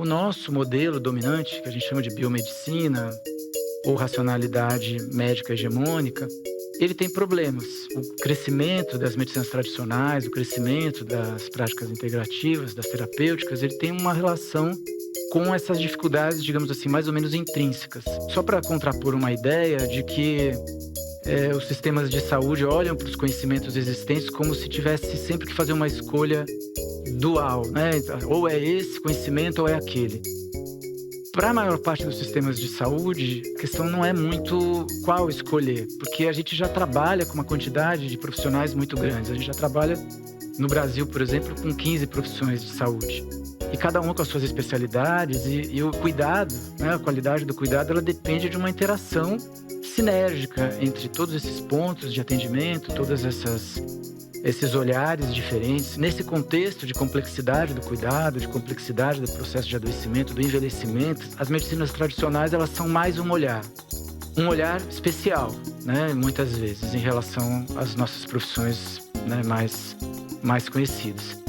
nosso modelo dominante, que a gente chama de biomedicina ou racionalidade médica hegemônica, ele tem problemas. O crescimento das medicinas tradicionais, o crescimento das práticas integrativas, das terapêuticas, ele tem uma relação com essas dificuldades, digamos assim, mais ou menos intrínsecas. Só para contrapor uma ideia de que os sistemas de saúde olham para os conhecimentos existentes como se tivesse sempre que fazer uma escolha dual, né? Ou é esse conhecimento ou é aquele. Para a maior parte dos sistemas de saúde, a questão não é muito qual escolher, porque a gente já trabalha com uma quantidade de profissionais muito grandes. A gente já trabalha, no Brasil, por exemplo, com 15 profissões de saúde. E cada uma com as suas especialidades e o cuidado, né, a qualidade do cuidado, ela depende de uma interação sinérgica entre todos esses pontos de atendimento, esses olhares diferentes. Nesse contexto de complexidade do cuidado, de complexidade do processo de adoecimento, do envelhecimento, as medicinas tradicionais, elas são mais um olhar especial, né, muitas vezes, em relação às nossas profissões, né, mais conhecidas.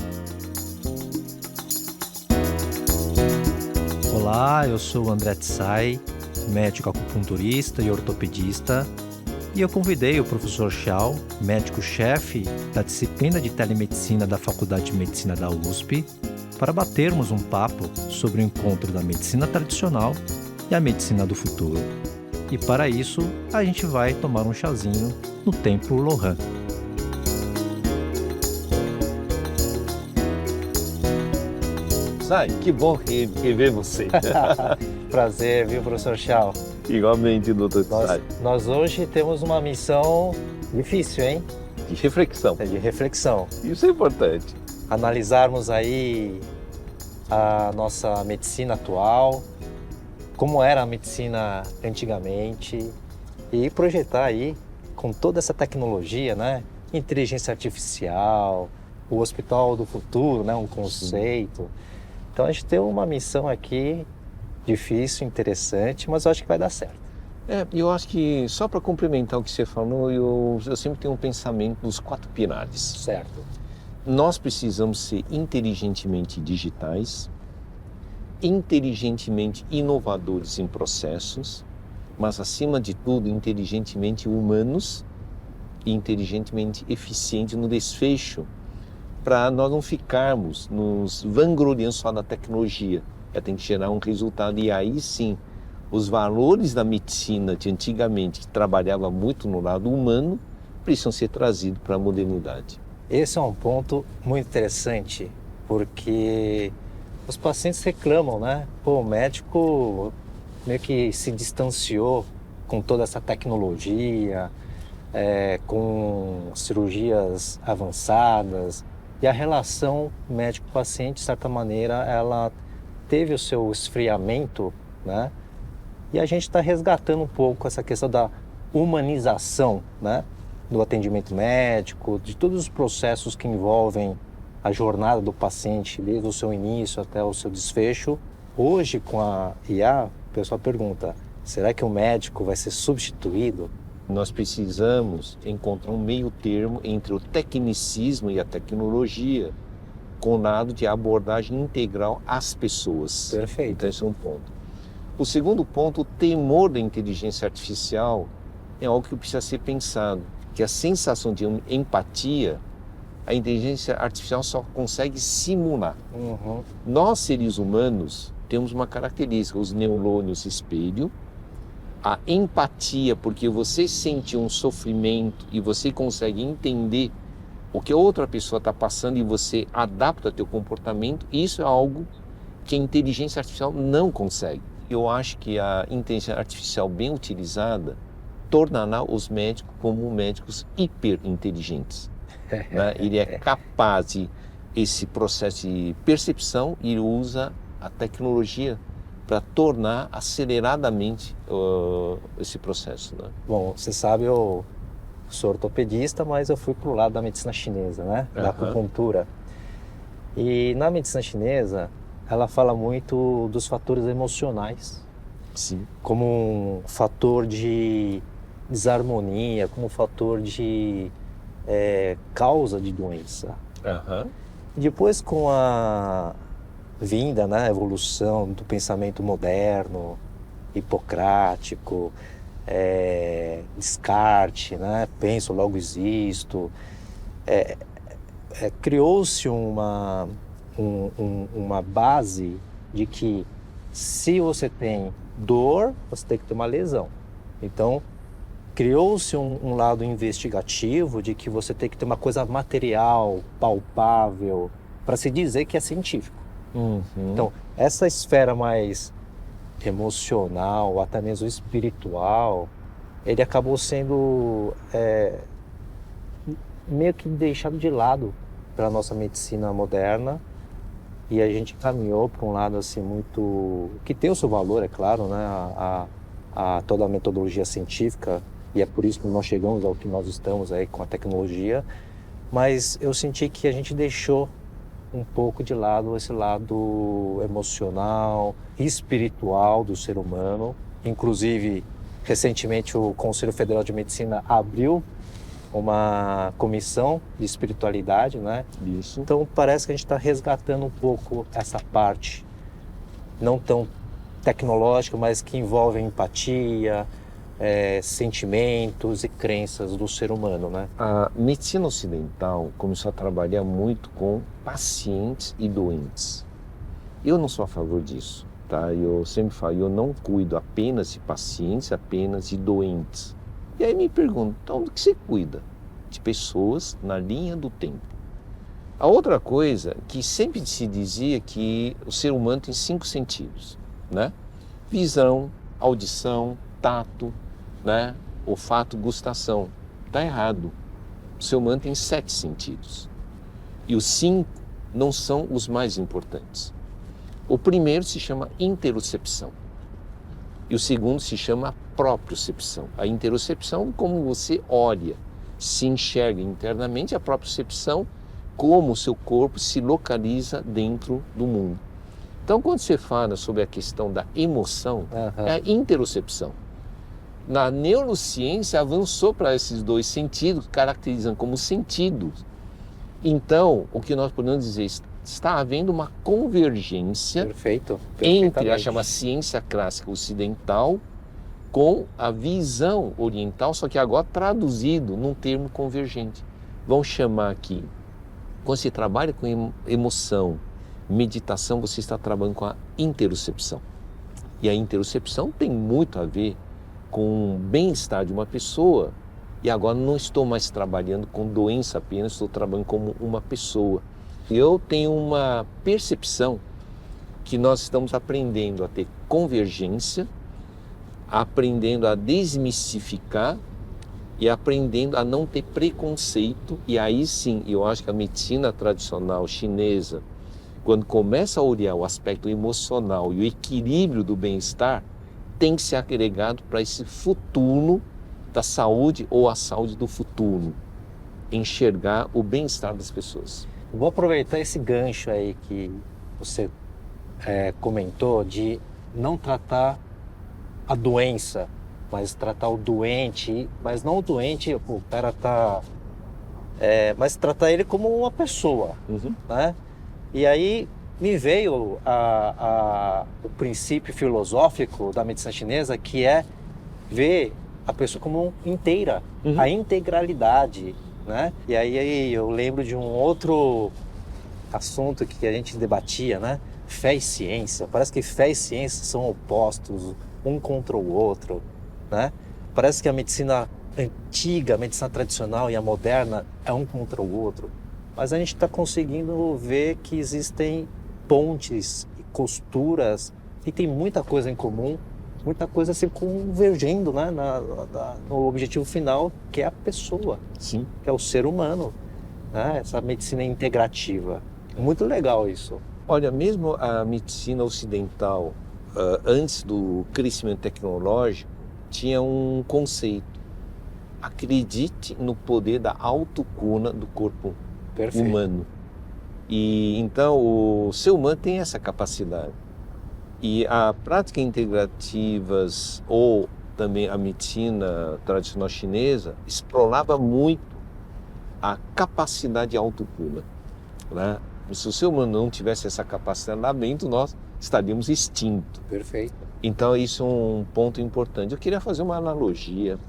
Olá, eu sou o André Tsai, médico acupunturista e ortopedista, e eu convidei o professor Xiao, médico-chefe da disciplina de telemedicina da Faculdade de Medicina da USP, para batermos um papo sobre o encontro da medicina tradicional e a medicina do futuro. E para isso, a gente vai tomar um chazinho no Templo Lohan. Sai, que bom rever você. Prazer, viu, professor Xiao? Igualmente, doutor Tsai. Nós hoje temos uma missão difícil, hein? De reflexão. É de reflexão. Isso é importante. Analisarmos aí a nossa medicina atual, como era a medicina antigamente, e projetar aí, com toda essa tecnologia, né? Inteligência artificial, o hospital do futuro, né? Um conceito. Então a gente tem uma missão aqui difícil, interessante, mas eu acho que vai dar certo. Eu acho que, só para complementar o que você falou, eu sempre tenho um pensamento dos 4 pilares. Certo. Nós precisamos ser inteligentemente digitais, inteligentemente inovadores em processos, mas, acima de tudo, inteligentemente humanos e inteligentemente eficientes no desfecho, para nós não ficarmos nos vangloriando só da tecnologia. Ela tem que gerar um resultado, e aí sim, os valores da medicina de antigamente, que trabalhava muito no lado humano, precisam ser trazidos para a modernidade. Esse é um ponto muito interessante, porque os pacientes reclamam, né? Pô, o médico meio que se distanciou com toda essa tecnologia, com cirurgias avançadas, e a relação médico-paciente, de certa maneira, ela teve o seu esfriamento, né? E a gente está resgatando um pouco essa questão da humanização, né? Do atendimento médico, de todos os processos que envolvem a jornada do paciente, desde o seu início até o seu desfecho. Hoje, com a IA, o pessoal pergunta, será que o médico vai ser substituído? Nós precisamos encontrar um meio termo entre o tecnicismo e a tecnologia, com o lado de abordagem integral às pessoas. Perfeito. Então esse é um ponto. O segundo ponto, o temor da inteligência artificial é algo que precisa ser pensado, que a sensação de empatia, a inteligência artificial só consegue simular. Uhum. Nós, seres humanos, temos uma característica, os neurônios espelho, a empatia, porque você sente um sofrimento e você consegue entender o que outra pessoa está passando e você adapta teu comportamento. Isso é algo que a inteligência artificial não consegue. Eu acho que a inteligência artificial bem utilizada tornará os médicos como médicos hiperinteligentes. Né? Ele é capaz de esse processo de percepção e usa a tecnologia para tornar aceleradamente esse processo. Né? Bom, você sabe, eu sou ortopedista, mas eu fui para o lado da medicina chinesa, né? Da acupuntura. E na medicina chinesa, ela fala muito dos fatores emocionais. Sim. Como um fator de desarmonia, como um fator de causa de doença. Uhum. Depois, com a vinda, né, evolução do pensamento moderno, hipocrático, Descartes, né, penso, logo existo, criou-se uma base de que se você tem dor, você tem que ter uma lesão. Então, criou-se um lado investigativo de que você tem que ter uma coisa material, palpável, para se dizer que é científico. Então, essa esfera mais emocional, até mesmo espiritual, ele acabou sendo meio que deixado de lado pela nossa medicina moderna, e a gente caminhou para um lado assim muito que tem o seu valor, é claro, né? A toda a metodologia científica, e é por isso que nós chegamos ao que nós estamos aí com a tecnologia, mas eu senti que a gente deixou um pouco de lado esse lado emocional, espiritual do ser humano. Inclusive, recentemente o Conselho Federal de Medicina abriu uma comissão de espiritualidade, né? Isso. Então parece que a gente está resgatando um pouco essa parte, não tão tecnológica, mas que envolve empatia, sentimentos e crenças do ser humano, né? A medicina ocidental começou a trabalhar muito com pacientes e doentes. Eu não sou a favor disso, tá? Eu sempre falo, eu não cuido apenas de pacientes, apenas de doentes. E aí me pergunto, então do que você cuida? De pessoas na linha do tempo. A outra coisa que sempre se dizia que o ser humano tem 5 sentidos, né? Visão, audição, tato, né? Olfato, gustação. Está errado. O ser humano tem 7 sentidos. E os 5 não são os mais importantes. O primeiro se chama interocepção. E o segundo se chama propriocepção. A interocepção, como você olha, se enxerga internamente, a propriocepção, como o seu corpo se localiza dentro do mundo. Então, quando você fala sobre a questão da emoção, é a interocepção. Na neurociência avançou para esses 2 sentidos, que caracterizam como sentidos. Então, o que nós podemos dizer, está havendo uma convergência entre a chamada ciência clássica ocidental com a visão oriental, só que agora traduzido num termo convergente. Vamos chamar aqui, quando se trabalha com emoção, meditação, você está trabalhando com a interocepção. E a interocepção tem muito a ver com o bem-estar de uma pessoa, e agora não estou mais trabalhando com doença apenas, estou trabalhando como uma pessoa. Eu tenho uma percepção que nós estamos aprendendo a ter convergência, aprendendo a desmistificar e aprendendo a não ter preconceito. E aí sim, eu acho que a medicina tradicional chinesa, quando começa a olhar o aspecto emocional e o equilíbrio do bem-estar, tem que ser agregado para esse futuro da saúde ou a saúde do futuro, enxergar o bem-estar das pessoas. Vou aproveitar esse gancho aí que você comentou de não tratar a doença, mas tratar o doente, mas não o doente, o cara tá, mas tratar ele como uma pessoa, né? E aí me veio o princípio filosófico da medicina chinesa, que é ver a pessoa como inteira, a integralidade, né? E aí eu lembro de um outro assunto que a gente debatia, né? Fé e ciência. Parece que fé e ciência são opostos, um contra o outro, né? Parece que a medicina antiga, a medicina tradicional e a moderna é um contra o outro. Mas a gente está conseguindo ver que existem pontes e costuras e tem muita coisa em comum, muita coisa se convergindo, né, no objetivo final, que é a pessoa. Sim. Que é o ser humano, né? Essa medicina integrativa. Muito legal isso. Olha, mesmo a medicina ocidental, antes do crescimento tecnológico, tinha um conceito. Acredite no poder da autocura do corpo humano. E então o ser humano tem essa capacidade. E a prática integrativas ou também a medicina tradicional chinesa explorava muito a capacidade de autocura, né? Se o ser humano não tivesse essa capacidade de lamento, nós estaríamos extintos. Perfeito. Então, isso é um ponto importante. Eu queria fazer uma analogia.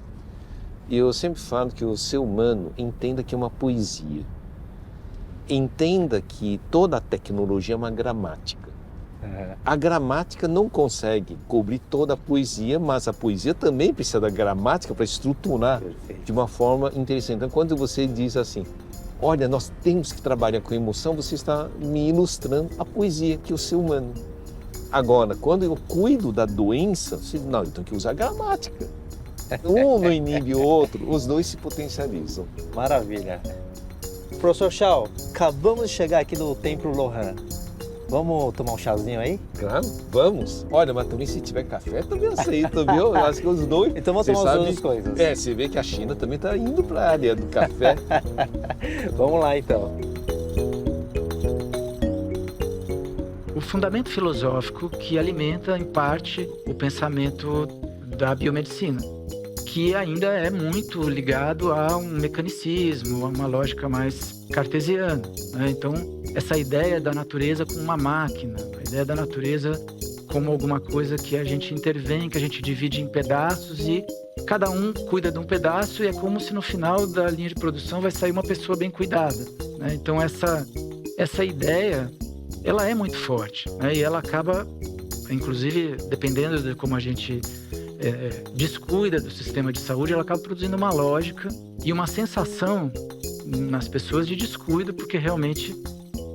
E eu sempre falo que o ser humano entenda que é uma poesia. Entenda que toda a tecnologia é uma gramática. A gramática não consegue cobrir toda a poesia, mas a poesia também precisa da gramática para estruturar de uma forma interessante. Então, quando você diz assim, olha, nós temos que trabalhar com emoção, você está me ilustrando a poesia que é o ser humano. Agora, quando eu cuido da doença, você diz, não, eu tenho que usar gramática. Um não inibe o outro, os dois se potencializam. Maravilha. Professor Chao, acabamos de chegar aqui do Templo Lohan. Vamos tomar um chazinho aí? Claro, vamos. Olha, mas também se tiver café, também aceito, viu? Eu acho que os dois... Então vamos tomar as duas coisas. É, você vê que a China também está indo para a área do café. Vamos lá, então. O fundamento filosófico que alimenta, em parte, o pensamento da biomedicina, que ainda é muito ligado a um mecanicismo, a uma lógica mais cartesiana, né? Então, essa ideia da natureza como uma máquina, a ideia da natureza como alguma coisa que a gente intervém, que a gente divide em pedaços e cada um cuida de um pedaço e é como se no final da linha de produção vai sair uma pessoa bem cuidada, né? Então, essa ideia, ela é muito forte, né? E ela acaba, inclusive, dependendo de como a gente descuida do sistema de saúde, ela acaba produzindo uma lógica e uma sensação nas pessoas de descuido, porque realmente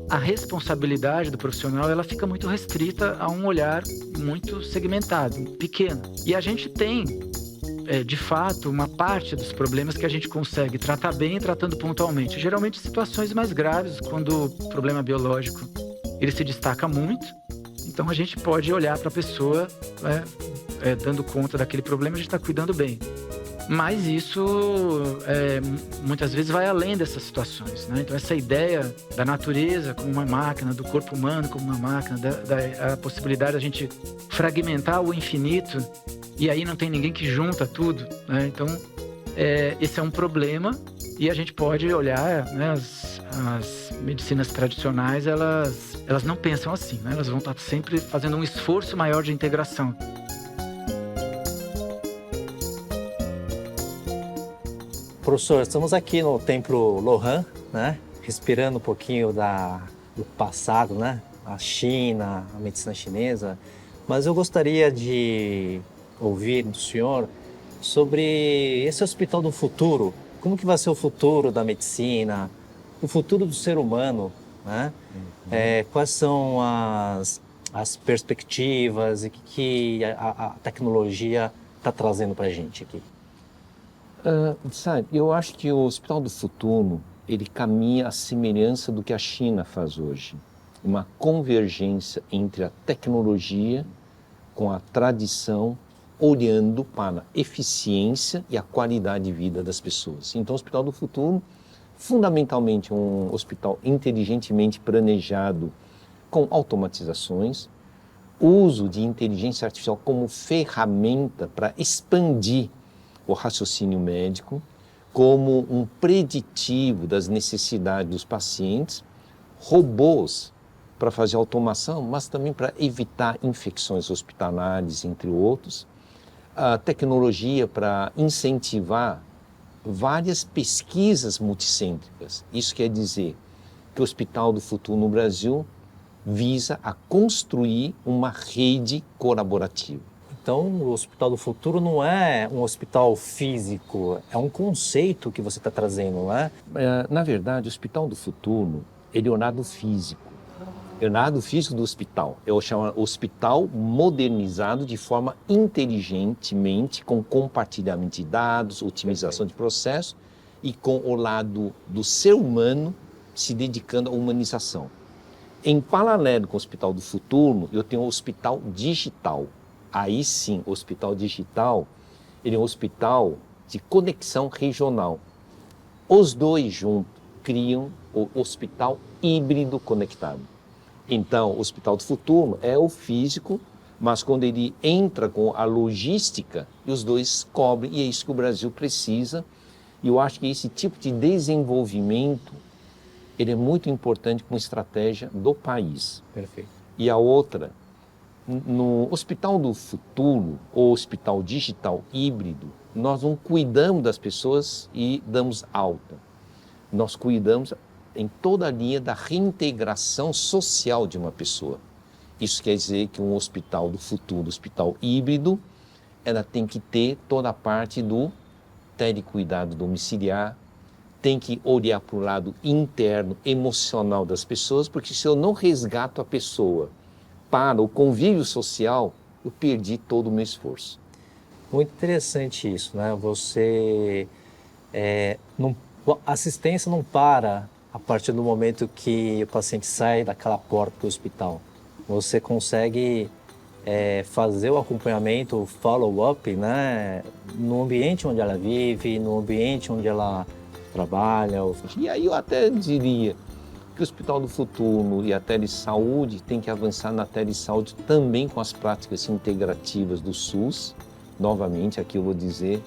a responsabilidade do profissional ela fica muito restrita a um olhar muito segmentado, pequeno. E a gente tem, de fato, uma parte dos problemas que a gente consegue tratar bem tratando pontualmente. Geralmente situações mais graves, quando o problema biológico ele se destaca muito, então a gente pode olhar para a pessoa, dando conta daquele problema, a gente está cuidando bem. Mas isso muitas vezes vai além dessas situações, né? Então essa ideia da natureza como uma máquina, do corpo humano como uma máquina, a possibilidade da gente fragmentar o infinito e aí não tem ninguém que junta tudo, né? Então esse é um problema e a gente pode olhar, né, as medicinas tradicionais, elas não pensam assim, né? Elas vão estar sempre fazendo um esforço maior de integração. Professor, estamos aqui no Templo Lohan, né? Respirando um pouquinho do passado, né? A China, a medicina chinesa. Mas eu gostaria de ouvir do senhor sobre esse hospital do futuro. Como que vai ser o futuro da medicina, o futuro do ser humano, né? Quais são as perspectivas e o que a tecnologia está trazendo para a gente aqui? Sabe, eu acho que o Hospital do Futuro, ele caminha à semelhança do que a China faz hoje. Uma convergência entre a tecnologia com a tradição, olhando para a eficiência e a qualidade de vida das pessoas. Então, o Hospital do Futuro, fundamentalmente, é um hospital inteligentemente planejado com automatizações, uso de inteligência artificial como ferramenta para expandir o raciocínio médico como um preditivo das necessidades dos pacientes, robôs para fazer automação, mas também para evitar infecções hospitalares, entre outros, a tecnologia para incentivar várias pesquisas multicêntricas. Isso quer dizer que o Hospital do Futuro no Brasil visa a construir uma rede colaborativa. Então, o Hospital do Futuro não é um hospital físico, é um conceito que você está trazendo, não é? Na verdade, o Hospital do Futuro, ele é o lado físico. É o lado físico do hospital. É o chamado hospital modernizado de forma inteligentemente, com compartilhamento de dados, otimização de processos e com o lado do ser humano se dedicando à humanização. Em paralelo com o Hospital do Futuro, eu tenho o Hospital Digital. Aí sim, o Hospital Digital, ele é um hospital de conexão regional. Os dois juntos criam o Hospital Híbrido Conectado. Então, o Hospital do Futuro é o físico, mas quando ele entra com a logística, os dois cobrem, e é isso que o Brasil precisa. E eu acho que esse tipo de desenvolvimento ele é muito importante como estratégia do país. Perfeito. E a outra, no hospital do futuro, ou hospital digital híbrido, nós não cuidamos das pessoas e damos alta. Nós cuidamos em toda a linha da reintegração social de uma pessoa. Isso quer dizer que um hospital do futuro, hospital híbrido, ela tem que ter toda a parte do telecuidado domiciliar, tem que olhar para o lado interno, emocional das pessoas, porque se eu não resgato a pessoa para o convívio social, eu perdi todo o meu esforço. Muito interessante isso, né? Você, a assistência não para a partir do momento que o paciente sai daquela porta do hospital. Você consegue fazer o acompanhamento, o follow-up, né? No ambiente onde ela vive, no ambiente onde ela trabalha. E aí eu até diria que o Hospital do Futuro e a telesaúde tem que avançar na telesaúde também com as práticas integrativas do SUS. Novamente, aqui eu vou dizer,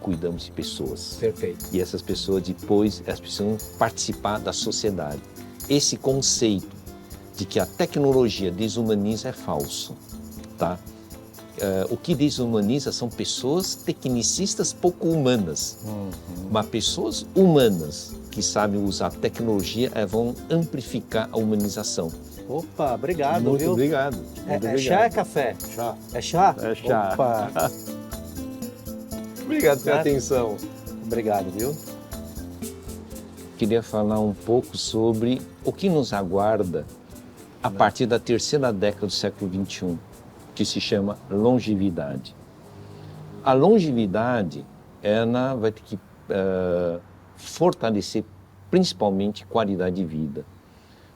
cuidamos de pessoas. Perfeito. E essas pessoas depois, elas precisam participar da sociedade. Esse conceito de que a tecnologia desumaniza é falso, tá? O que desumaniza são pessoas tecnicistas pouco humanas, mas pessoas humanas que sabem usar tecnologia vão amplificar a humanização. Opa, obrigado, Muito viu? obrigado. É chá ou é café? Chá. É chá? É chá. Opa. Obrigado pela atenção. Obrigado, viu? Queria falar um pouco sobre o que nos aguarda a partir da terceira década do século XXI, que se chama longevidade. A longevidade, ela vai ter que fortalecer principalmente qualidade de vida.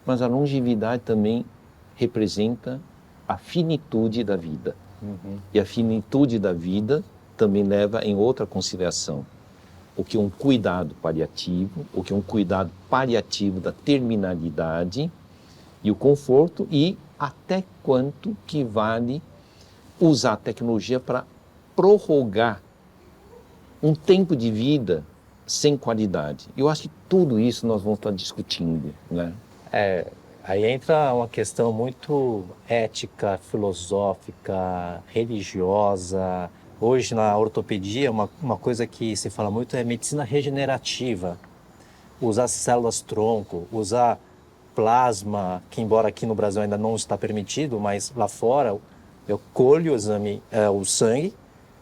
Mas a longevidade também representa a finitude da vida. E a finitude da vida também leva em outra consideração. O que é um cuidado paliativo, o que é um cuidado paliativo da terminalidade e o conforto, e até quanto que vale usar a tecnologia para prorrogar um tempo de vida sem qualidade. Eu acho que tudo isso nós vamos estar discutindo, né? Aí entra uma questão muito ética, filosófica, religiosa. Hoje na ortopedia, uma coisa que se fala muito é medicina regenerativa. Usar células-tronco, usar plasma, que embora aqui no Brasil ainda não está permitido, mas lá fora eu colho o sangue,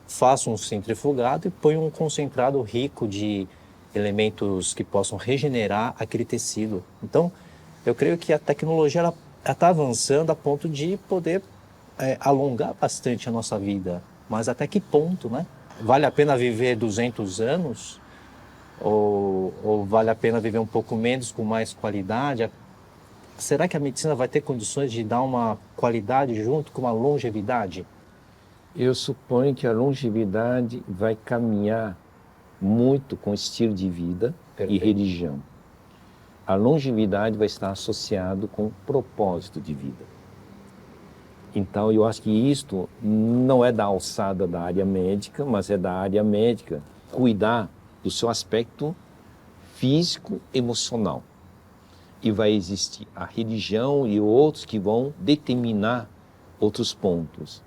faço um centrifugado e ponho um concentrado rico de elementos que possam regenerar aquele tecido. Então, eu creio que a tecnologia está avançando a ponto de poder alongar bastante a nossa vida. Mas até que ponto, né? Vale a pena viver 200 anos? Ou vale a pena viver um pouco menos, com mais qualidade? Será que a medicina vai ter condições de dar uma qualidade junto com uma longevidade? Eu suponho que a longevidade vai caminhar muito com estilo de vida e religião. A longevidade vai estar associado com propósito de vida. Então, eu acho que isto não é da alçada da área médica, mas é da área médica cuidar do seu aspecto físico, emocional. E vai existir a religião e outros que vão determinar outros pontos.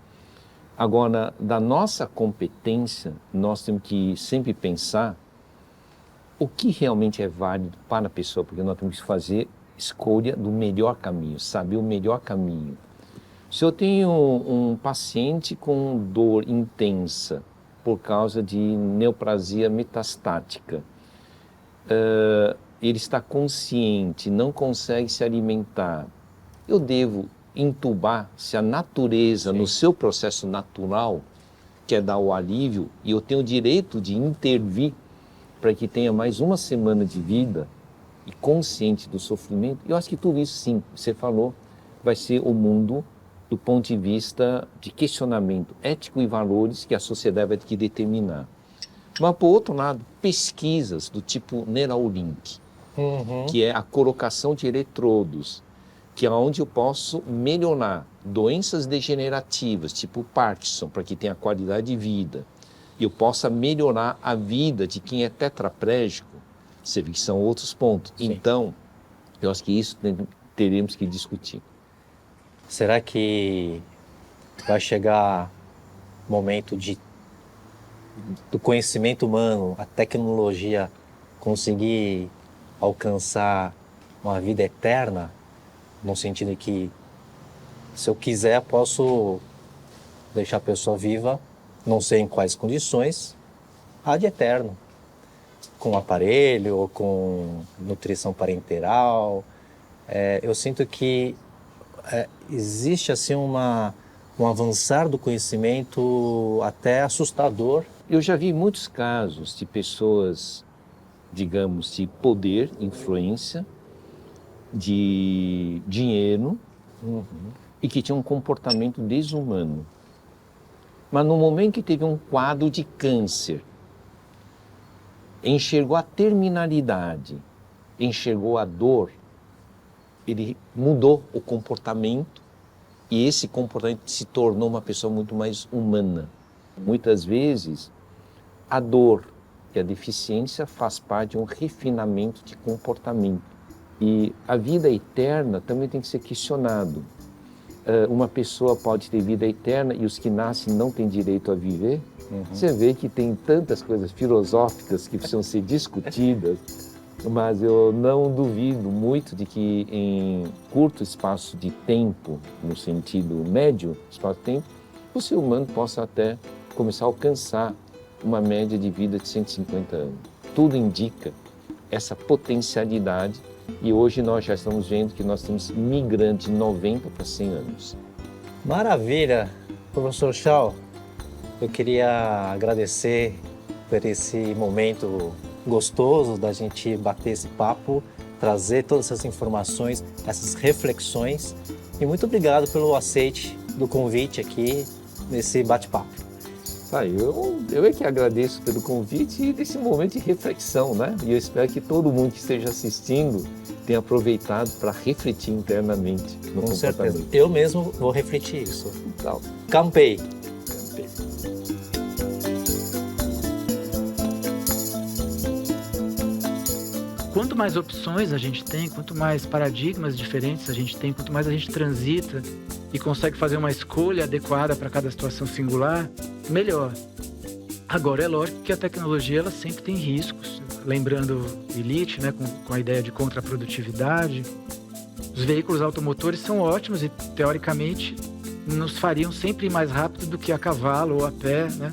Agora, da nossa competência, nós temos que sempre pensar o que realmente é válido para a pessoa, porque nós temos que fazer escolha do melhor caminho, saber o melhor caminho. Se eu tenho um paciente com dor intensa por causa de neoplasia metastática, ele está consciente, não consegue se alimentar, eu devo entubar se a natureza, no seu processo natural, quer dar o alívio, e eu tenho o direito de intervir para que tenha mais uma semana de vida e consciente do sofrimento. Eu acho que tudo isso, sim, você falou, vai ser o mundo do ponto de vista de questionamento ético e valores que a sociedade vai ter que determinar. Mas, por outro lado, pesquisas do tipo Neuralink, que é a colocação de eletrodos, que é onde eu posso melhorar doenças degenerativas, tipo Parkinson, para que tenha qualidade de vida, e eu possa melhorar a vida de quem é tetraplégico, você vê que são outros pontos. Sim. Então, Eu acho que isso teremos que discutir. Será que vai chegar o momento do conhecimento humano, a tecnologia conseguir alcançar uma vida eterna, no sentido de que, se eu quiser, posso deixar a pessoa viva, não sei em quais condições, ad eterno, com aparelho ou com nutrição parenteral. Eu sinto que existe assim um avançar do conhecimento até assustador. Eu já vi muitos casos de pessoas, digamos, de poder, influência, de dinheiro, e que tinham um comportamento desumano. Mas no momento que teve um quadro de câncer, enxergou a terminalidade, enxergou a dor, ele mudou o comportamento e esse comportamento se tornou uma pessoa muito mais humana. Muitas vezes, a dor e a deficiência faz parte de um refinamento de comportamento. E a vida eterna também tem que ser questionado. Uma pessoa pode ter vida eterna e os que nascem não têm direito a viver? Você vê que tem tantas coisas filosóficas que precisam ser discutidas, mas eu não duvido muito de que em curto espaço de tempo, no sentido médio espaço de tempo, o ser humano possa até começar a alcançar uma média de vida de 150 anos. Tudo indica essa potencialidade e hoje nós já estamos vendo que nós temos migrantes de 90 para 100 anos. Maravilha! Professor Shaw, eu queria agradecer por esse momento gostoso da gente bater esse papo, trazer todas essas informações, essas reflexões, e muito obrigado pelo aceite do convite aqui nesse bate-papo. Eu é que agradeço pelo convite e desse momento de reflexão, né? E eu espero que todo mundo que esteja assistindo tenha aproveitado para refletir internamente no comportamento. Com certeza. Eu mesmo vou refletir isso. Então, Campei. Quanto mais opções a gente tem, quanto mais paradigmas diferentes a gente tem, quanto mais a gente transita e consegue fazer uma escolha adequada para cada situação singular, melhor. Agora, é lógico que a tecnologia ela sempre tem riscos. Lembrando Elite, né, com a ideia de contraprodutividade, os veículos automotores são ótimos e, teoricamente, nos fariam sempre ir mais rápido do que a cavalo ou a pé, né?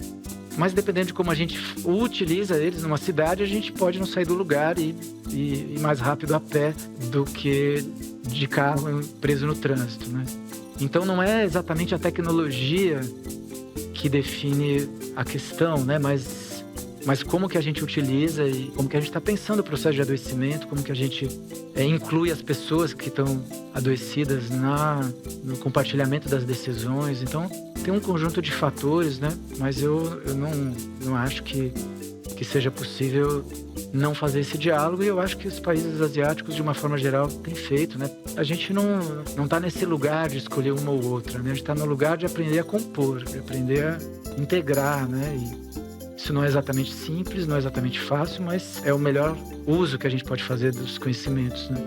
Mas dependendo de como a gente utiliza eles numa cidade, a gente pode não sair do lugar e ir mais rápido a pé do que de carro preso no trânsito, né? Então não é exatamente a tecnologia que define a questão, né? Mas como que a gente utiliza e como que a gente está pensando o processo de adoecimento, como que a gente inclui as pessoas que estão adoecidas no compartilhamento das decisões. Então, tem um conjunto de fatores, né? Mas eu não acho que seja possível não fazer esse diálogo, e eu acho que os países asiáticos, de uma forma geral, têm feito, né? A gente não está nesse lugar de escolher uma ou outra, né? A gente está no lugar de aprender a compor, de aprender a integrar, né? E isso não é exatamente simples, não é exatamente fácil, mas é o melhor uso que a gente pode fazer dos conhecimentos, né?